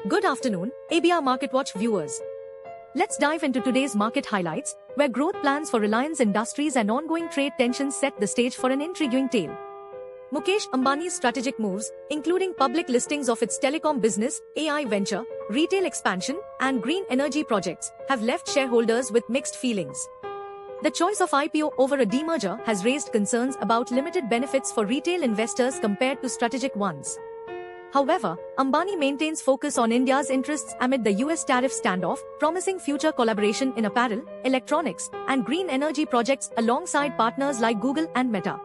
Good afternoon, ABR Market Watch viewers. Let's dive into today's market highlights, where growth plans for Reliance Industries and ongoing trade tensions set the stage for an intriguing tale. Mukesh Ambani's strategic moves, including public listings of its telecom business, AI venture, retail expansion, and green energy projects, have left shareholders with mixed feelings. The choice of IPO over a demerger has raised concerns about limited benefits for retail investors compared to strategic ones. However, Ambani maintains focus on India's interests amid the US tariff standoff, promising future collaboration in apparel, electronics, and green energy projects alongside partners like Google and Meta.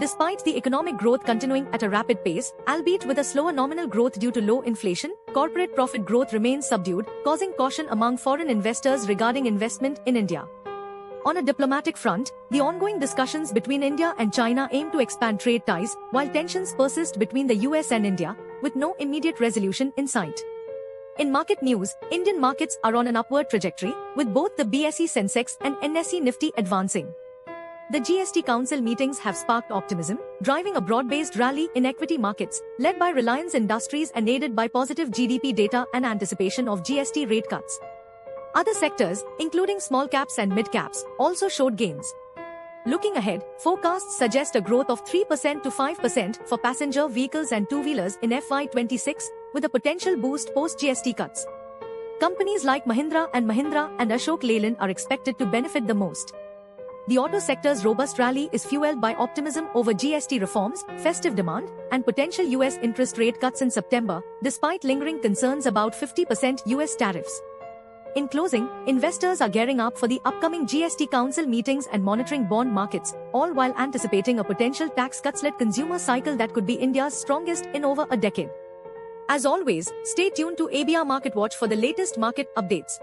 Despite the economic growth continuing at a rapid pace, albeit with a slower nominal growth due to low inflation, corporate profit growth remains subdued, causing caution among foreign investors regarding investment in India. On a diplomatic front, the ongoing discussions between India and China aim to expand trade ties, while tensions persist between the US and India, with no immediate resolution in sight. In market news, Indian markets are on an upward trajectory, with both the BSE Sensex and NSE Nifty advancing. The GST Council meetings have sparked optimism, driving a broad-based rally in equity markets, led by Reliance Industries and aided by positive GDP data and anticipation of GST rate cuts. Other sectors, including small caps and mid caps, also showed gains. Looking ahead, forecasts suggest a growth of 3% to 5% for passenger vehicles and two-wheelers in FY26, with a potential boost post-GST cuts. Companies like Mahindra and Ashok Leyland are expected to benefit the most. The auto sector's robust rally is fueled by optimism over GST reforms, festive demand, and potential US interest rate cuts in September, despite lingering concerns about 50% US tariffs. In closing, investors are gearing up for the upcoming GST Council meetings and monitoring bond markets, all while anticipating a potential tax cuts-led consumer cycle that could be India's strongest in over a decade. As always, stay tuned to ABR Market Watch for the latest market updates.